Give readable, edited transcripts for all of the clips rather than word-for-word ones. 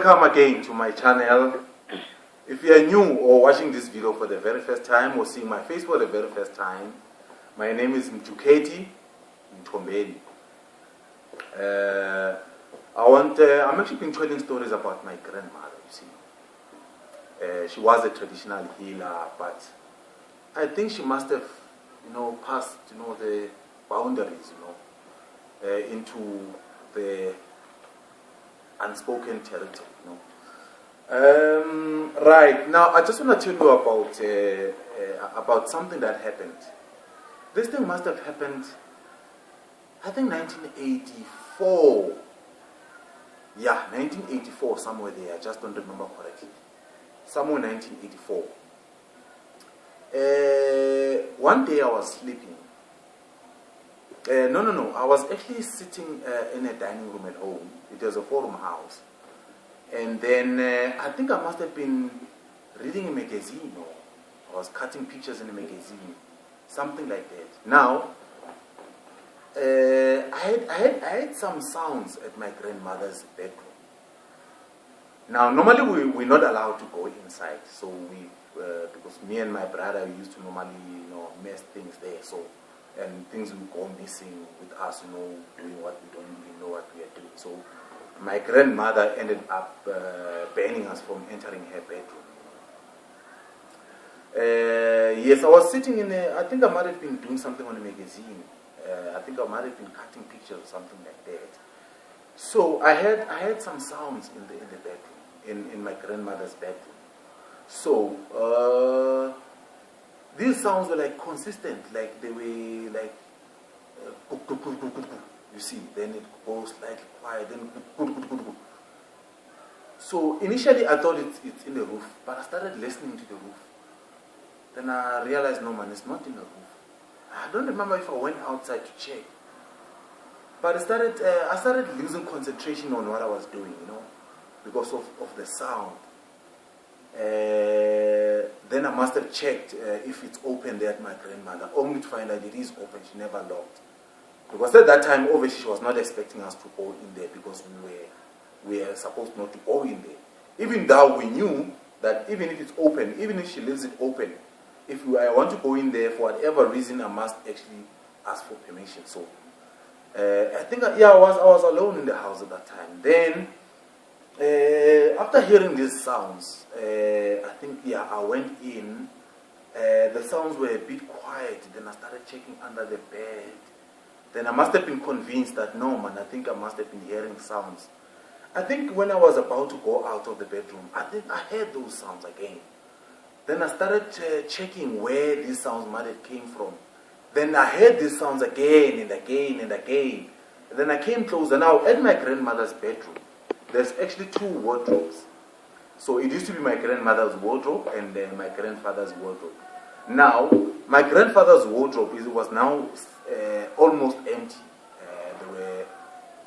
Welcome again to my channel. If you are new or watching this video for the very first time or seeing my face for the very first time, my name is Mjuketi Mtombeni. I'm actually been telling stories about my grandmother, you see. She was a traditional healer, but I think she must have, passed, the boundaries, into the unspoken territory, Right, now I just want to tell you about something that happened. This thing must have happened, I think 1984. Yeah, 1984, somewhere there. I just don't remember correctly. Somewhere 1984. One day I was sleeping. No. I was actually sitting in a dining room at home. It was a four-room house. And then I think I must have been reading a magazine, or I was cutting pictures in a magazine, something like that. Now, I had some sounds at my grandmother's bedroom. Now, normally we're not allowed to go inside, so because me and my brother used to normally, mess things there, so, and things would go missing with us, doing what we don't really know what we are doing. So my grandmother ended up banning us from entering her bedroom. Yes, I was sitting I think I might have been doing something on a magazine. I think I might have been cutting pictures or something like that. So I had some sounds in the bedroom, in my grandmother's bedroom. So these sounds were like consistent, like they were like you see, then it goes slightly quiet, then so initially I thought it's in the roof, but I started listening to the roof. Then I realized, no man, it's not in the roof. I don't remember if I went outside to check, but I started losing concentration on what I was doing, because of the sound. Then I must have checked if it's open there at my grandmother, only to find that it is open. She never locked. Because at that time, obviously, she was not expecting us to go in there because we were supposed not to go in there. Even though we knew that even if it's open, even if she leaves it open, if I want to go in there for whatever reason, I must actually ask for permission. So I think, I was alone in the house at that time. Then after hearing these sounds, I think, I went in. The sounds were a bit quiet. Then I started checking under the bed. Then I must have been convinced that, no man, I think I must have been hearing sounds. I think when I was about to go out of the bedroom, I think I heard those sounds again. Then I started checking where these sounds might have came from. Then I heard these sounds again and again and again. And then I came closer. Now, at my grandmother's bedroom, there's actually two wardrobes. So it used to be my grandmother's wardrobe and my grandfather's wardrobe. Now, my grandfather's wardrobe was now almost empty.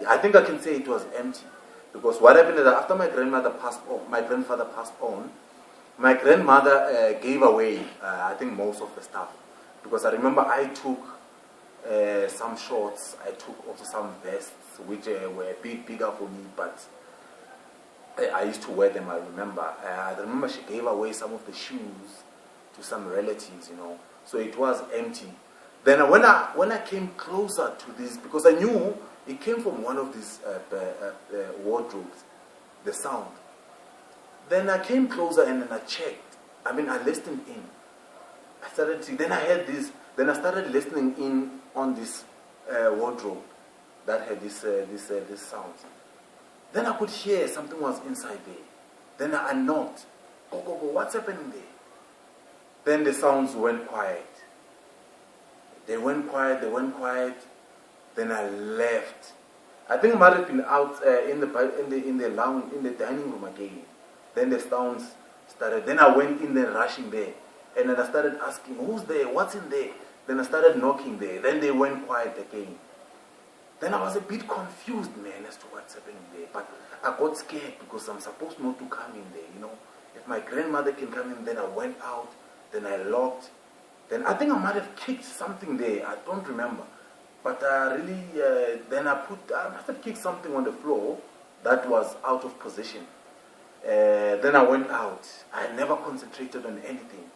I think I can say it was empty, because what happened is that after my grandfather passed on, my grandmother gave away, I think, most of the stuff. Because I remember I took some shorts, I took also some vests, which were a bit bigger for me, but I used to wear them, I remember. I remember she gave away some of the shoes to some relatives, so it was empty. Then when I came closer to this, because I knew it came from one of these wardrobes, the sound. Then I came closer and then I checked. I listened in. Then I heard this. Then I started listening in on this wardrobe that had this sounds. Then I could hear something was inside there. Then I knocked. Go, what's happening there? Then the sounds went quiet. They went quiet. Then I left. I think I might have been out in the lounge, in the dining room again. Then the sounds started. Then I went in there, rushing there, and then I started asking, "Who's there? What's in there?" Then I started knocking there. Then they went quiet again. Then I was a bit confused, man, as to what's happening there. But I got scared because I'm supposed not to come in there, If my grandmother can come in, then I went out. Then I locked. Then I think I might have kicked something there. I don't remember. But then I must have kicked something on the floor that was out of position. Then I went out. I never concentrated on anything.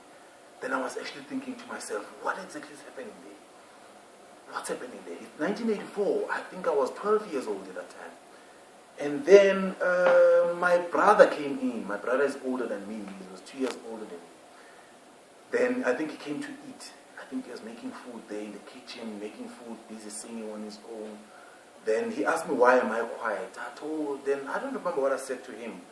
Then I was actually thinking to myself, what exactly is happening there? What's happening there? It's 1984. I think I was 12 years old at that time. And then my brother came in. My brother is older than me. He was 2 years older than me. Then I think he came to eat. I think he was making food there in the kitchen, making food, busy singing on his own. Then he asked me, why am I quiet? Then I don't remember what I said to him.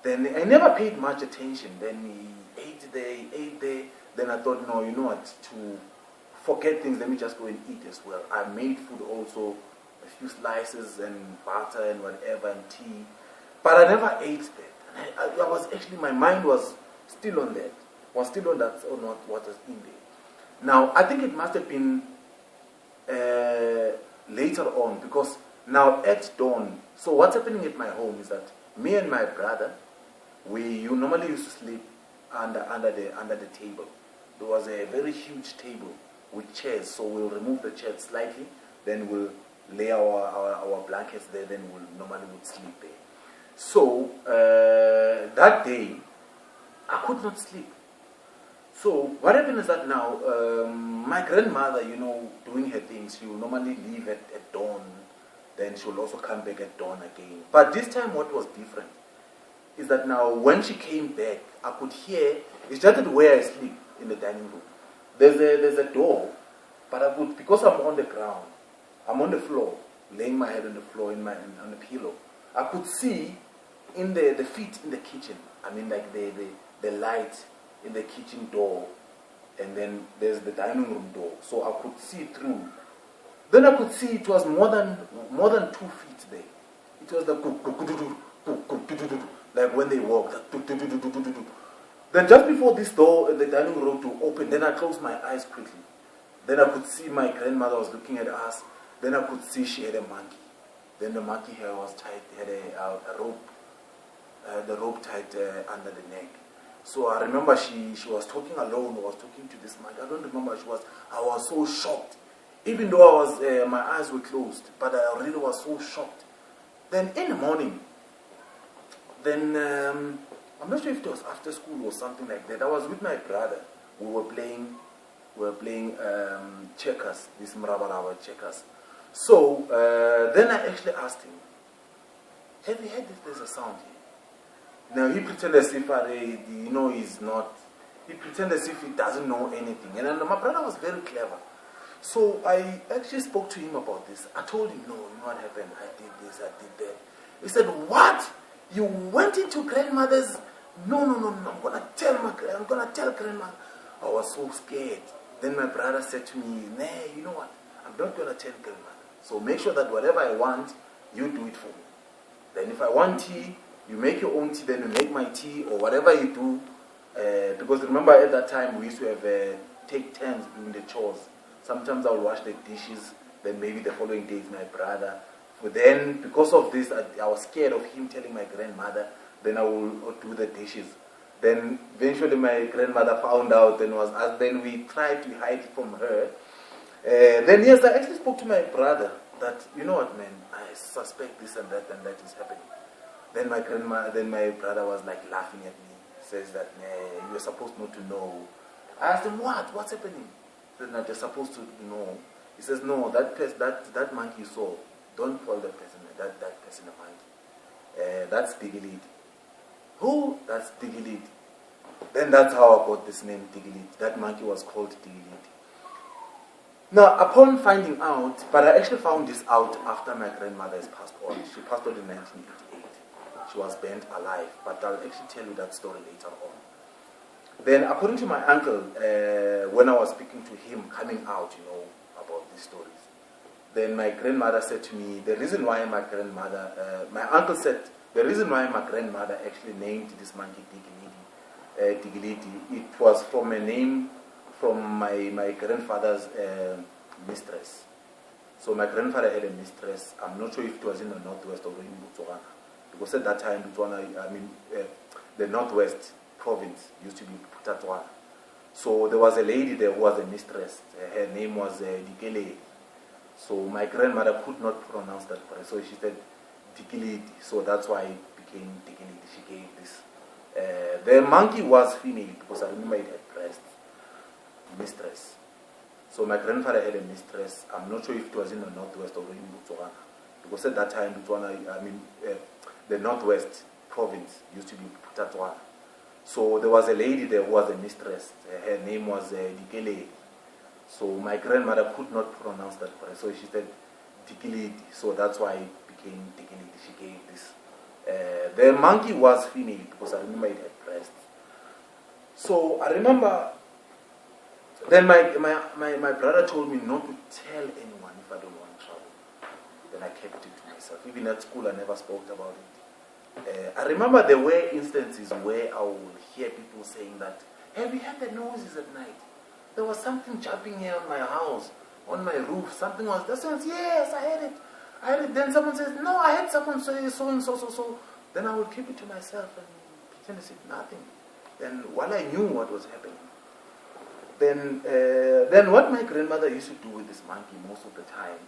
Then I never paid much attention. Then he ate there. Then I thought, no, you know what, to forget things, let me just go and eat as well. I made food also, a few slices and butter and whatever and tea. But I never ate that. And I was actually, my mind was still on that. Was still on that, or not what was in there. Now, I think it must have been later on, because now at dawn, so what's happening at my home is that me and my brother, you normally used to sleep under the table. There was a very huge table with chairs, so we'll remove the chairs slightly, then we'll lay our blankets there, then we'll normally would sleep there. So that day, I could not sleep. So what happened is that now, my grandmother, you know, doing her things, she will normally leave at dawn, then she will also come back at dawn again. But this time what was different is that now when she came back, I could hear, it's just that where I sleep in the dining room. There's a door, but I could, because I'm on the ground, I'm on the floor, laying my head on the floor on the pillow. I could see in the feet in the kitchen. I mean, like the light in the kitchen door, and then there's the dining room door, so I could see through. Then I could see it was more than 2 feet there. It was like when they walk. Then just before this door, the dining room to open, then I closed my eyes quickly. Then I could see my grandmother was looking at us. Then I could see she had a monkey. Then the monkey hair was tied, had a rope, the rope tied under the neck. So I remember she was talking alone, was talking to this monkey. I don't remember I was so shocked. Even though my eyes were closed, but I really was so shocked. Then in the morning, then I'm not sure if it was after school or something like that. I was with my brother. We were playing checkers, this Mrabaraba checkers. So then I actually asked him, have you heard if there's a sound here? Now he pretended as if he's not. He pretended as if he doesn't know anything. And then my brother was very clever. So I actually spoke to him about this. I told him, no, you know what happened? I did this, I did that. He said, what? You went into grandmother's? No, I'm gonna tell grandmother. I was so scared. Then my brother said to me, nah, you know what? I'm not gonna tell grandmother. So make sure that whatever I want, you do it for me. Then if I want tea, you make your own tea, then you make my tea, or whatever you do. Because remember at that time we used to have take turns doing the chores. Sometimes I will wash the dishes, then maybe the following day is my brother. But then because of this, I was scared of him telling my grandmother, then I will do the dishes. Then eventually my grandmother found out and was asked, then we tried to hide it from her. Then yes, I actually spoke to my brother that, you know what, man, I suspect this and that is happening. Then my brother was like laughing at me. Says that, nah, you're supposed not to know. I asked him, what's happening? He said, no, you're supposed to know. He says, no, that monkey you saw, don't call that person a monkey. That's Digilit. Who? That's Digilit. Then that's how I got this name, Digilit. That monkey was called Digilit. Now, upon finding out, but I actually found this out after my grandmother has passed on. She passed on in 1988. She was burnt alive, but I'll actually tell you that story later on. Then, according to my uncle, when I was speaking to him, coming out, about these stories, then my grandmother said to me, the reason why my uncle said, the reason why my grandmother actually named this monkey Digiliti, it was from a name from my grandfather's mistress. So my grandfather had a mistress. I'm not sure if it was in the northwest or in Botswana. Because at that time, Botswana, the northwest province used to be Putatwana. So there was a lady there who was a mistress. Her name was Dikele. So my grandmother could not pronounce that correct. So she said Dikiliti. So that's why it became Dignity. She gave this. The monkey was female because I remember it had breasts. Mistress. So my grandfather had a mistress. I'm not sure if it was in the northwest or in Botswana. Because at that time, Botswana, the northwest province used to be Botswana. So there was a lady there who was a mistress. Her name was Dikele. So my grandmother could not pronounce that correct. So she said Dikilidi. So that's why it became Dikilidi. She gave this. The monkey was female because I remember it had breasts. So I remember then my brother told me not to tell anyone if I don't want trouble. Then I kept it to myself. Even at school I never spoke about it. I remember there were instances where I would hear people saying that, have you heard the noises at night? There was something jumping here on my house, on my roof. Something was, that sounds, yes, I heard it. I heard it. Then someone says, no, I heard someone say so and so, so, so. Then I would keep it to myself and pretend as if nothing. Then while I knew what was happening, then what my grandmother used to do with this monkey most of the time,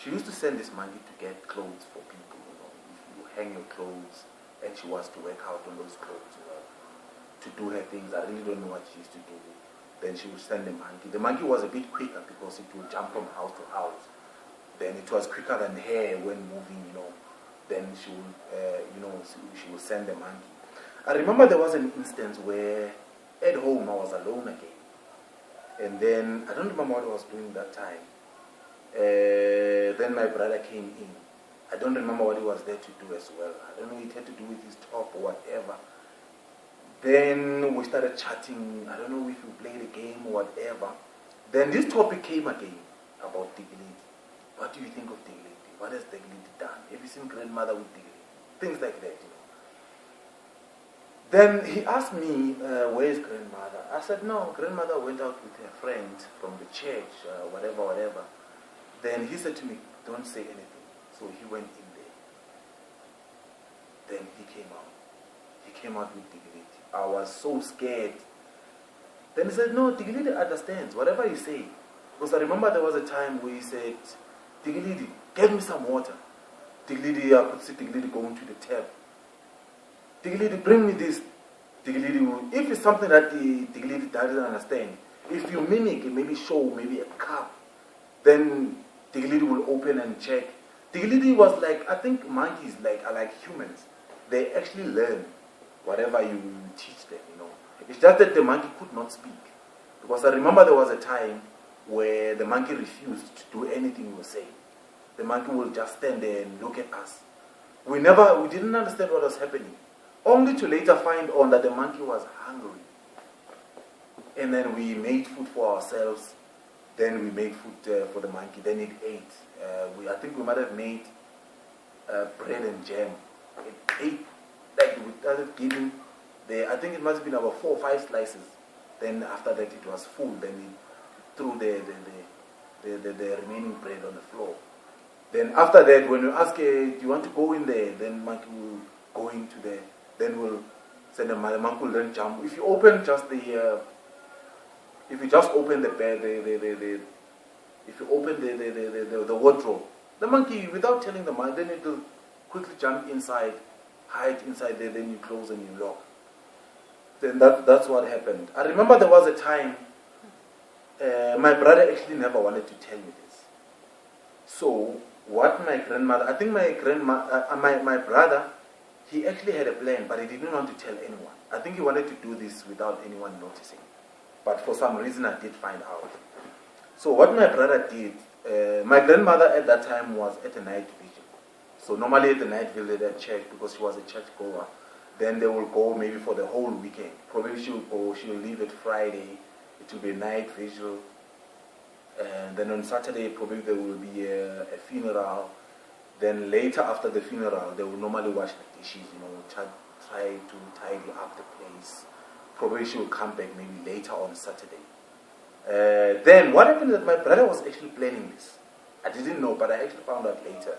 she used to send this monkey to get clothes for people. You know, if you hang your clothes, and she was to work out on those clothes, you know, to do her things. I really don't know what she used to do. Then she would send the monkey. The monkey was a bit quicker because it would jump from house to house. Then it was quicker than her when moving, you know. Then she would, she would send the monkey. I remember there was an instance where at home I was alone again. And then, I don't remember what I was doing that time. Then my brother came in. I don't remember what he was there to do as well. I don't know, it had to do with his talk or whatever. Then we started chatting. I don't know if we played a game or whatever. Then this topic came again about Dignity. What do you think of Dignity? What has Dignity done? Have you seen grandmother with Dignity? Things like that, you know. Then he asked me, where is grandmother? I said, no, grandmother went out with her friends from the church, whatever. Then he said to me, don't say anything. So he went in there. Then he came out. He came out with Dignity. I was so scared. Then he said, no, Dignity understands, whatever you say. Because I remember there was a time where he said, Dignity, get me some water. Dignity, I could see Dignity going to the tap. Dignity, bring me this. Dignity will, if it's something that the Dignity doesn't understand, if you mimic it, maybe show, maybe a cup, then Dignity will open and check. Dignity was like, I think monkeys are like humans. They actually learn whatever you teach them, you know. It's just that the monkey could not speak. Because I remember there was a time where the monkey refused to do anything we were saying. The monkey would just stand there and look at us. We didn't understand what was happening. Only to later find on that the monkey was hungry. And then we made food for ourselves. Then we made food for the monkey. Then it ate. I think we might have made bread and jam. It ate. Like we started giving. I think it must have been about 4 or 5 slices. Then after that it was full. Then we threw the remaining bread on the floor. Then after that, when you ask, do you want to go in there? Then monkey will go into there. Then we'll send the monkey will then jump. If you open just if you just open the bed, if you open the wardrobe, the monkey, without telling the monkey, then it will quickly jump inside, hide inside there, then you close and you lock. Then that's what happened. I remember there was a time, my brother actually never wanted to tell me this. So, what my grandmother, I think my brother, he actually had a plan, but he didn't want to tell anyone. I think he wanted to do this without anyone noticing. But for some reason, I did find out. So what my brother did, my grandmother at that time was at a night vigil. So normally at the night vigil at church, because she was a church goer, then they will go maybe for the whole weekend. Probably she will leave it Friday. It will be a night vigil. And then on Saturday, probably there will be a funeral. Then later after the funeral, they will normally wash the dishes, you know, try to tidy up the place. Probably she will come back maybe later on Saturday. Then what happened is that my brother was actually planning this. I didn't know, but I actually found out later.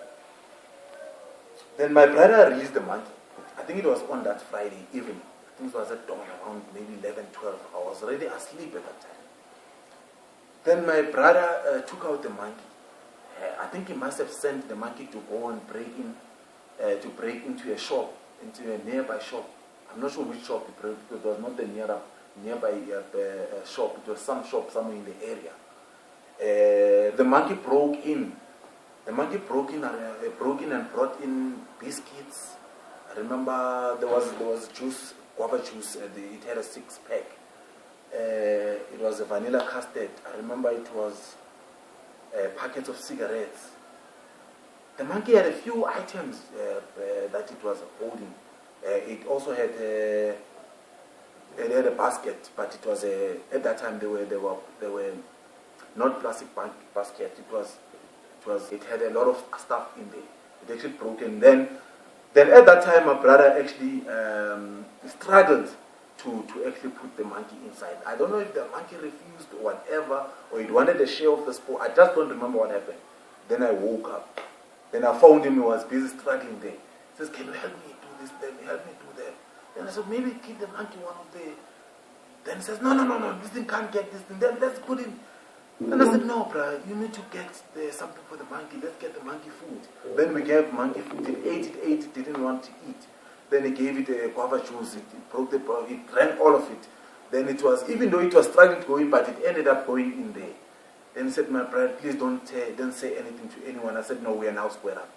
Then my brother released the monkey. I think it was on that Friday evening. I think it was at dawn around maybe 11, 12. I was already asleep at that time. Then my brother took out the monkey. I think he must have sent the monkey to go and break into a shop into a nearby shop. I'm not sure which shop it was, because it was not the nearby shop. It was some shop somewhere in the area. The monkey broke in. The monkey broke in and brought in biscuits. I remember there was juice, guava juice. It had a 6-pack. It was a vanilla custard. I remember it was packets of cigarettes. The monkey had a few items that it was holding. It also had it had a basket, but it was at that time they were not plastic basket. It had a lot of stuff in there. It actually broken. Then at that time my brother actually struggled to actually put the monkey inside. I don't know if the monkey refused or whatever, or it wanted a share of the spoil. I just don't remember what happened. Then I woke up. Then I found him. He was busy struggling there. He says, "Can you help me do this? Then help me do that." Then I said, "Maybe give the monkey one of the." Then he says, "No, this thing can't get this thing. Then let's put in." Then I said, "No, bro, you need to get something for the monkey. Let's get the monkey food." Then we gave monkey food. It ate it, didn't want to eat. Then he gave it a guava juice. It broke it drank all of it. Then it was, even though it was struggling to go in, but it ended up going in there. Then he said, "My brother, please don't say anything to anyone." I said, "No, we are now squared up.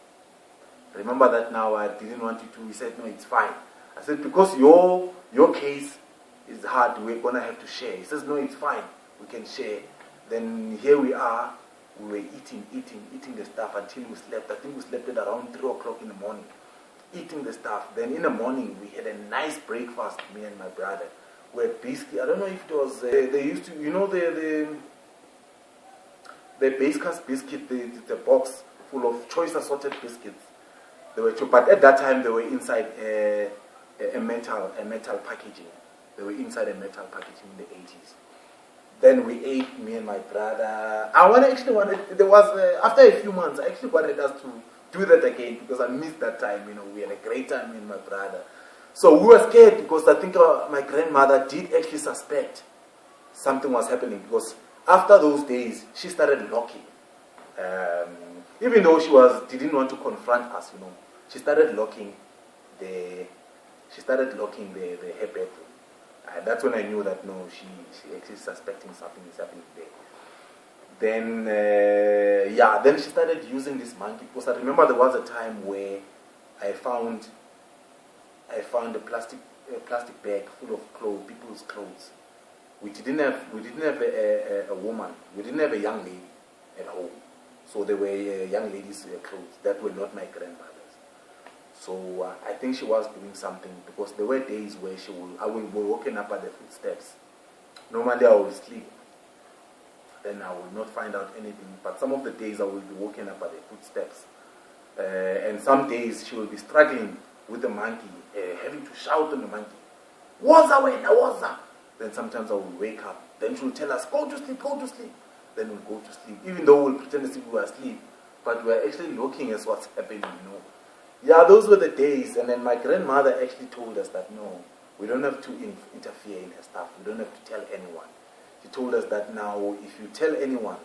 Remember that now, I didn't want you to." He said, "No, it's fine." I said, "Because your case is hard, we're going to have to share." He says, "No, it's fine. We can share." Then here we are. We were eating the stuff until we slept. I think we slept at around 3 o'clock in the morning, eating the stuff. Then in the morning, we had a nice breakfast, me and my brother. We had biscuit. I don't know if it was, they used to, the Baker's biscuit, the box full of choice assorted biscuits. They were cheap, but at that time they were inside a metal packaging. They were inside a metal packaging in the 80s. Then we ate, me and my brother. There was, after a few months, I actually wanted us to do that again because I missed that time. We had a great time, me and my brother. So we were scared because I think my grandmother did actually suspect something was happening, because after those days, she started locking. Even though she didn't want to confront us, she started locking her bedroom. That's when I knew that no, she actually suspecting something is happening there. Then she started using this monkey, because I remember there was a time where I found a plastic bag full of people's clothes. We didn't have a woman. We didn't have a young lady at home. So there were young ladies' clothes that were not my grandmother's. So I think she was doing something, because there were days where I will be woken up at the footsteps. Normally I will sleep. Then I will not find out anything. But some of the days I will be woken up at the footsteps. And some days she will be struggling with the monkey, having to shout on the monkey, "Waza wena, waza!" Then sometimes I will wake up. Then she will tell us, "Go to sleep, go to sleep." Then we'll go to sleep. Even though we'll pretend as if we were asleep, but we're actually looking at what's happening, Yeah, those were the days. And then my grandmother actually told us that, no, we don't have to interfere in her stuff. We don't have to tell anyone. She told us that now, if you tell anyone,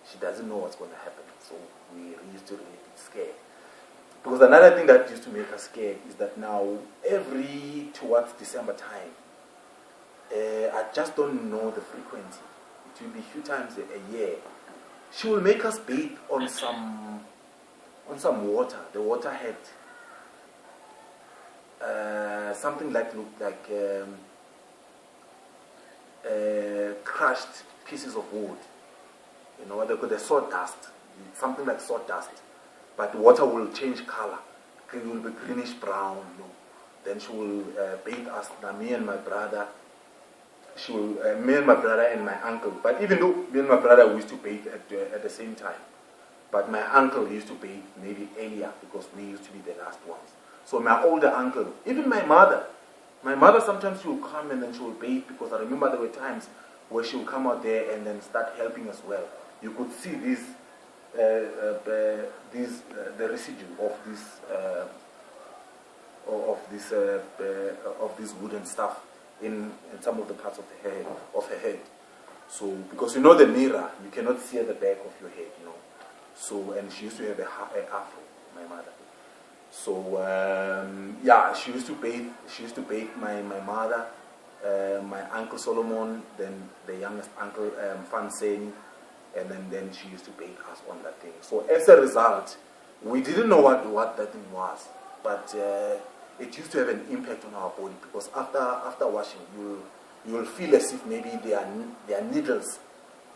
she doesn't know what's going to happen. So we used to really be scared. Because another thing that used to make us scared is that now, towards December time, I just don't know the frequency. It will be a few times a year. She will make us bathe on some water. The water had something looked like crushed pieces of wood. What they call the sawdust. Something like sawdust. But the water will change color. It will be greenish brown. Then she will bathe us. Now me and my brother. Me and my brother and my uncle. But even though me and my brother used to bathe at the same time. But my uncle used to bathe maybe earlier, because we used to be the last ones. So my older uncle, even my mother sometimes she will come and then she will bathe, because I remember there were times where she would come out there and then start helping as well. You could see the residue of this wooden stuff in some of the parts of her head. So because the mirror, you cannot see at the back of your head, So, and she used to have a afro, my mother. So yeah, she used to bathe. She used to bathe my mother, my uncle Solomon, then the youngest uncle Fanseni, and then she used to bathe us on that thing. So as a result, we didn't know what that thing was, but it used to have an impact on our body, because after washing, you will feel as if maybe there are needles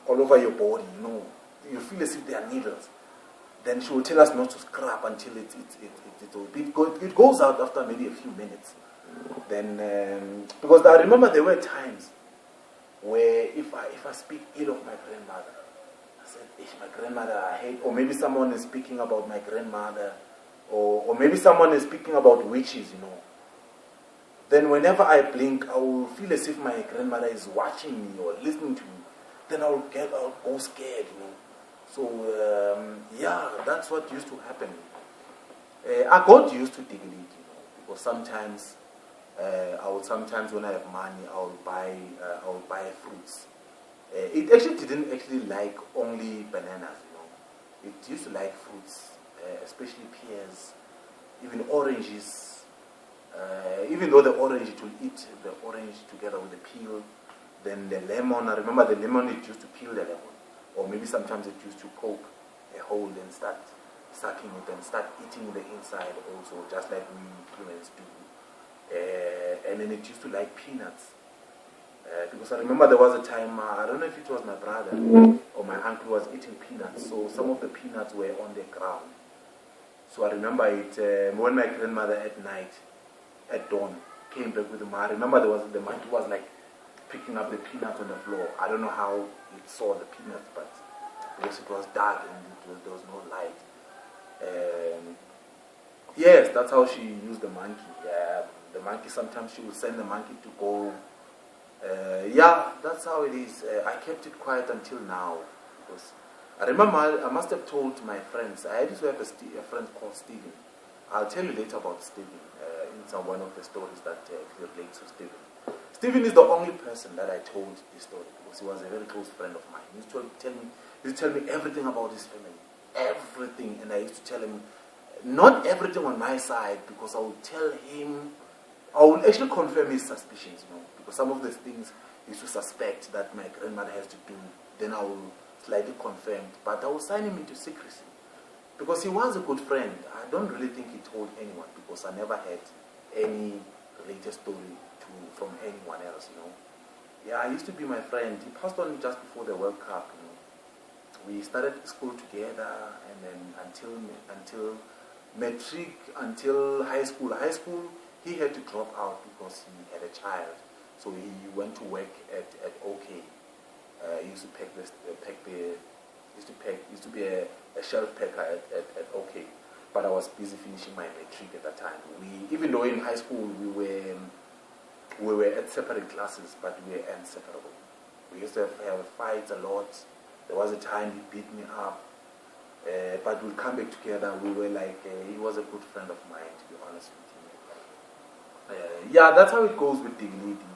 all over your body. You know, you feel as if there are needles. Then she will tell us not to scrub until it goes out after maybe a few minutes. Then because I remember there were times where if I speak ill of my grandmother, I said, my grandmother I hate, or maybe someone is speaking about my grandmother, or maybe someone is speaking about witches, you know. Then whenever I blink, I will feel as if my grandmother is watching me or listening to me. Then I'll go scared, you know. So yeah, that's what used to happen. I got used to digging it, you know, because sometimes sometimes when I have money, I will buy fruits. It actually didn't like only bananas, you know. It used to like fruits, especially pears, even oranges. Even though the orange, it will eat the orange together with the peel. Then the lemon, I remember the lemon, it used to peel the lemon. Or maybe sometimes it used to poke a hole and start sucking it and start eating the inside also, just like we humans do. And then it used to like peanuts. Because I remember there was a time, I don't know if it was my brother or my uncle was eating peanuts. So some of the peanuts were on the ground. So I remember it, when my grandmother at night, at dawn, came back with the monkey. I remember the monkey was like picking up the peanuts on the floor. I don't know how it saw the peanuts, but because it was dark and there was no light. Yes, that's how she used the monkey. The monkey, sometimes she would send the monkey to go. Yeah, that's how it is. I kept it quiet until now, because I remember I must have told my friends. I used to have a friend called Stephen. I'll tell you later about Stephen in one of the stories that relates to Stephen. Stephen is the only person that I told this story, because he was a very close friend of mine. He used to tell me everything about his family, everything, and I used to tell him not everything on my side, because I would tell him, I would actually confirm his suspicions, you know, because some of the things he used to suspect that my grandmother has to do, then I will slightly confirm, but I will sign him into secrecy, because he was a good friend. I don't really think he told anyone, because I never had any related story from anyone else, you know. Yeah, he used to be my friend. He passed on just before the World Cup, you know. We started school together, and then until matric, until high school. High school, he had to drop out because he had a child, so he went to work at OK. He used to be a shelf packer at OK. But I was busy finishing my matric at that time. Even though in high school we were at separate classes, but we were inseparable. We used to have fights a lot. There was a time he beat me up, but we'll come back together. We were like, he was a good friend of mine, to be honest with you. Yeah, that's how it goes with Dignity.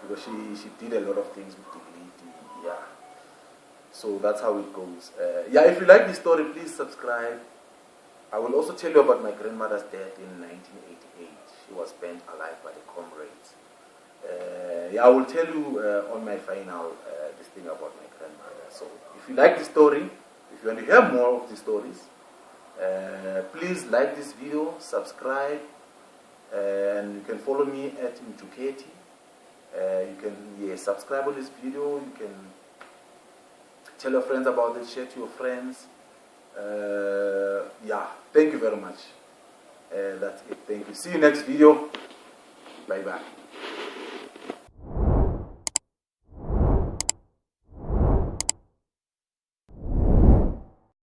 Because she did a lot of things with Dignity. Yeah. So that's how it goes. Yeah, if you like this story, please subscribe. I will also tell you about my grandmother's death in 1988. She was burnt alive by the comrades. Yeah, I will tell you on my final this thing about my grandmother. So if you like this story, if you want to hear more of these stories, please like this video, subscribe, and you can follow me at Mjuketi. You can subscribe on this video. You can tell your friends about it, share to your friends. Yeah, thank you very much. That's it. Thank you. See you next video. Bye bye.